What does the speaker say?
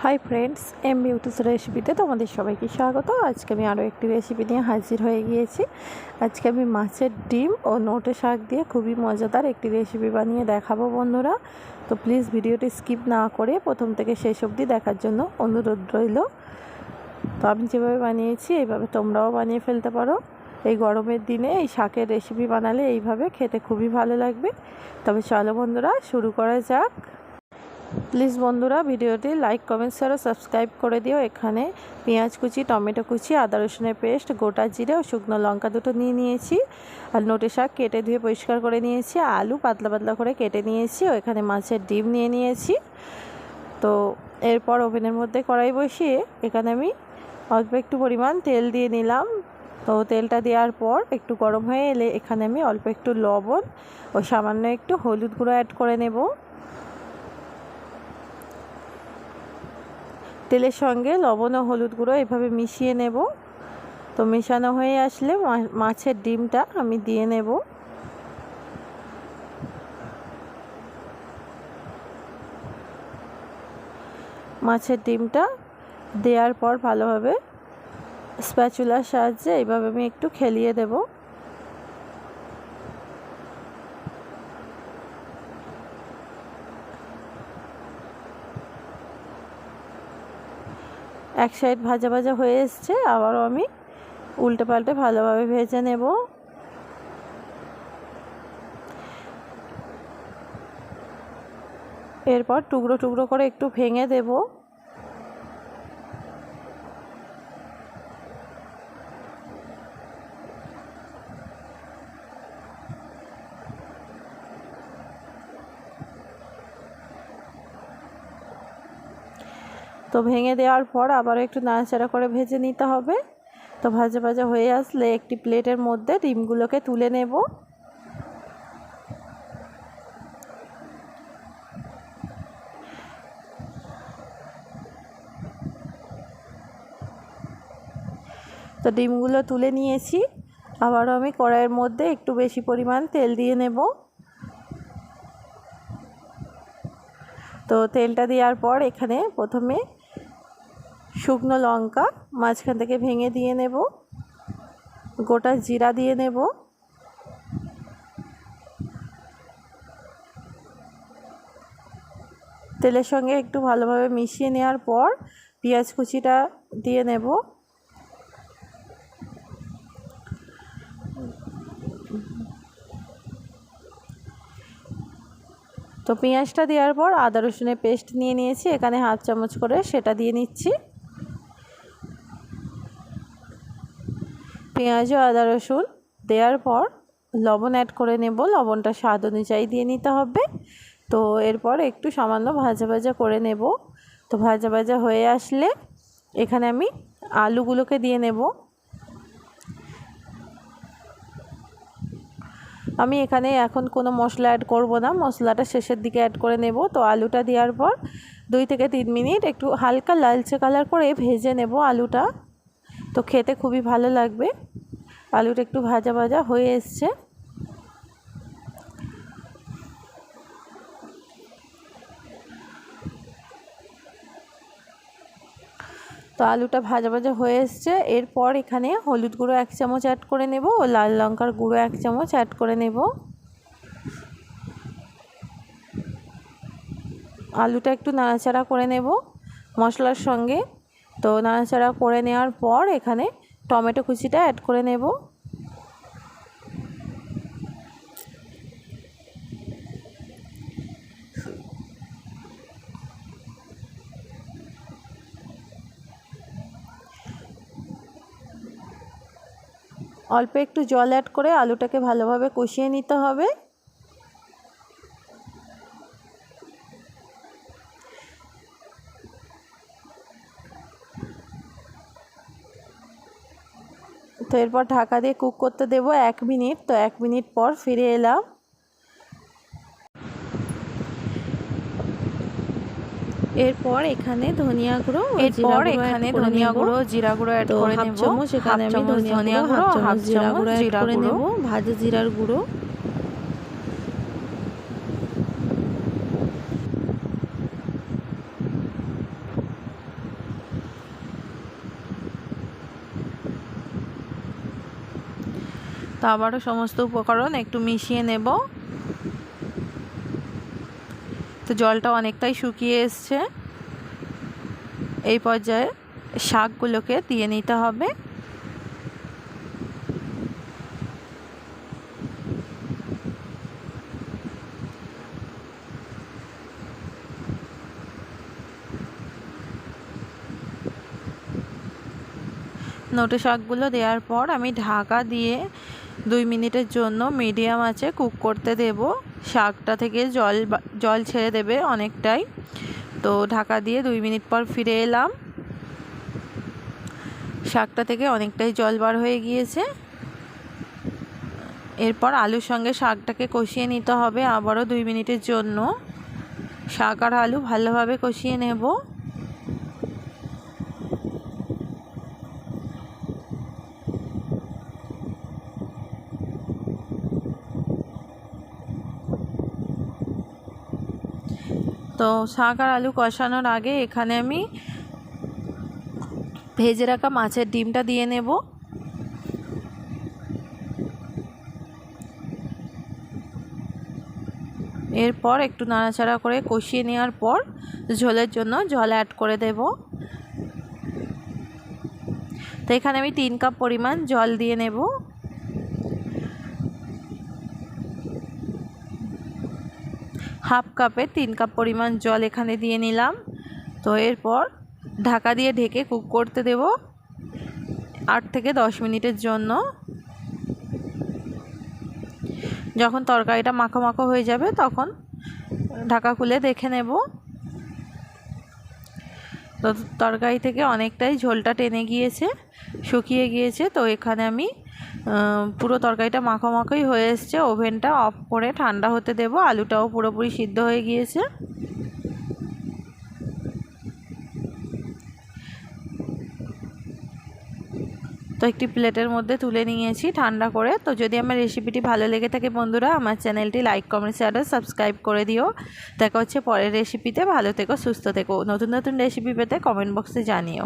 Hi friends, M beauties রেসিপিতে তোমাদের সবাইকে স্বাগত। আজকে আমি আরও একটি রেসিপি নিয়ে হাজির হয়ে গিয়েছি। আজকে আমি মাছের ডিম ও নোটে শাক দিয়ে খুবই মজাদার একটি রেসিপি বানিয়ে দেখাবো বন্ধুরা। তো প্লিজ ভিডিওটি স্কিপ না করে প্রথম থেকে শেষ অবধি দেখার জন্য অনুরোধ রইল। তো আমি যেভাবে বানিয়েছি এইভাবে তোমরাও বানিয়ে ফেলতে পারো। এই গরমের দিনে এই শাকের রেসিপি বানালে এইভাবে খেতে খুবই ভালো লাগবে। তবে চলো বন্ধুরা, শুরু করা যাক। প্লিজ বন্ধুরা ভিডিওটি লাইক, কমেন্ট, শেয়ার ও সাবস্ক্রাইব করে দিও। এখানে পেঁয়াজ কুচি, টমেটো কুচি, আদা রসুনের পেস্ট, গোটা জিরে ও শুকনো লঙ্কা দুটো নিয়ে নিয়েছি। আর নোটে শাক কেটে ধুয়ে পরিষ্কার করে নিয়েছি। আলু পাতলা পাতলা করে কেটে নিয়েছি। ও এখানে মাছের ডিম নিয়ে নিয়েছি। তো এরপর ওভেনের মধ্যে কড়াই বসিয়ে এখানে আমি অল্প একটু পরিমাণ তেল দিয়ে নিলাম। তো তেলটা দেওয়ার পর একটু গরম হয়ে এলে এখানে আমি অল্প একটু লবণ ও সামান্য একটু হলুদ গুঁড়ো অ্যাড করে নেব। তেলের সঙ্গে লবণ ও হলুদ গুঁড়ো এভাবে মিশিয়ে নেব। তো মেশানো হয়ে আসলে মাছের ডিমটা আমি দিয়ে নেব। মাছের ডিমটা দেওয়ার পর ভালোভাবে স্প্যাচুলার সাহায্যে এইভাবে আমি একটু খেলিয়ে দেব। এক সাইড ভাজা ভাজা হয়ে এসছে, আবারও আমি উল্টে পাল্টে ভালোভাবে ভেজে নেব। এরপর টুকরো টুকরো করে একটু ভেঙে দেব। তো ভেঙে দেওয়ার পর আবার একটু নাড়াচাড়া করে ভেজে নিতে হবে। তো ভাজা ভাজা হয়ে আসলে একটি প্লেটের মধ্যে ডিমগুলোকে তুলে নেব। তো ডিমগুলো তুলে নিয়েছি। আবারও আমি কড়াইয়ের মধ্যে একটু বেশি পরিমাণ তেল দিয়ে নেব। তো তেলটা দেওয়ার পর এখানে প্রথমে শুকনো লঙ্কা মাঝখান থেকে ভেঙে দিয়ে নেব। গোটা জিরা দিয়ে নেব। তেলের সঙ্গে একটু ভালোভাবে মিশিয়ে নেওয়ার পর পেঁয়াজ কুচিটা দিয়ে নেব। তো পেঁয়াজটা দেওয়ার পর আদা রসুনের পেস্ট নিয়ে নিয়েছি, এখানে হাফ চামচ করে সেটা দিয়ে নিচ্ছি। পেঁয়াজ ও আদা রসুন দেওয়ার পর লবণ অ্যাড করে নেব। লবণটা স্বাদ অনুযায়ী দিয়ে নিতে হবে। তো এরপর একটু সামান্য ভাজা ভাজা করে নেব। তো ভাজা ভাজা হয়ে আসলে এখানে আমি আলুগুলোকে দিয়ে নেব। আমি এখানে এখন কোনো মশলা অ্যাড করব না, মশলাটা শেষের দিকে অ্যাড করে নেব। তো আলুটা দেওয়ার পর 2 থেকে 3 মিনিট একটু হালকা লালচে কালার করে ভেজে নেব আলুটা। তো খেতে খুবই ভালো লাগবে। আলুটা একটু ভাজা ভাজা হয়ে এসছে। তো আলুটা ভাজা ভাজা হয়ে এসছে। এরপর এখানে হলুদ গুঁড়ো 1 চামচ অ্যাড করে নেব ও লাল লঙ্কার গুঁড়ো 1 চামচ অ্যাড করে নেব। আলুটা একটু নাড়াচাড়া করে নেব মশলার সঙ্গে। তো নাড়াচাড়া করে নেওয়ার পর এখানে টমেটো কুচিটা অ্যাড করে নেব। অল্প একটু জল অ্যাড করে আলুটাকে ভালোভাবে কষিয়ে নিতে হবে। তো এরপর ঢাকা দিয়ে কুক করতে দেব 1 মিনিট। তো 1 মিনিট পর ফিরে এলাম। এরপর এখানে ধনিয়া গুঁড়ো, জিরা গুঁড়ো অ্যাড করে নেব। এখানে আমি ধনিয়া গুঁড়ো, হাফ চামচ জিরা গুঁড়ো অ্যাড করে নেব। ভাজা জিরার গুঁড়ো, আবারও সমস্ত উপকরণ একটু মিশিয়ে নেব। তো জলটা অনেকটাই শুকিয়ে এসছে। এই পর্যায়ে শাকগুলোকে দিয়ে নিতে হবে। নোটে শাকগুলো দেওয়ার পর আমি ঢাকা দিয়ে 2 মিনিটের জন্য মিডিয়াম আঁচে কুক করতে দেব। শাকটা থেকে জল ছেড়ে দেবে অনেকটাই। তো ঢাকা দিয়ে 2 মিনিট পর ফিরে এলাম। শাকটা থেকে অনেকটাই জল বার হয়ে গিয়েছে। এরপর আলুর সঙ্গে শাকটাকে কষিয়ে নিতে হবে আবারও 2 মিনিটের জন্য। শাক আর আলু ভালোভাবে কষিয়ে নেব। তো শাক আর আলু কষানোর আগে এখানে আমি ভেজে রাখা মাছের ডিমটা দিয়ে নেব। এরপর একটু নাড়াচাড়া করে কষিয়ে নেওয়ার পর ঝোলের জন্য জল অ্যাড করে দেব। তো এখানে আমি 3 কাপ পরিমাণ জল দিয়ে নেব। হাফ কাপে 3 কাপ পরিমাণ জল এখানে দিয়ে নিলাম। তো এরপর ঢাকা দিয়ে ঢেকে কুক করতে দেব 8 থেকে 10 মিনিটের জন্য। যখন তরকারিটা মাখো মাখো হয়ে যাবে তখন ঢাকা খুলে দেখে নেব। তো তরকারি থেকে অনেকটাই ঝোলটা টেনে গিয়েছে, শুকিয়ে গিয়েছে। তো এখানে আমি পুরো তরকারিটা মাখো মাখোই হয়ে এসছে। ওভেনটা অফ করে ঠান্ডা হতে দেব। আলুটাও পুরোপুরি সিদ্ধ হয়ে গিয়েছে। তো একটি প্লেটের মধ্যে তুলে নিয়েছি ঠান্ডা করে। তো যদি আমার রেসিপিটি ভালো লেগে থাকে বন্ধুরা, আমার চ্যানেলটি লাইক, কমেন্ট, শেয়ার আর সাবস্ক্রাইব করে দিও। দেখা হচ্ছে পরের রেসিপিতে। ভালো থেকো, সুস্থ থেকো। নতুন নতুন রেসিপি পেতে কমেন্ট বক্সে জানিও।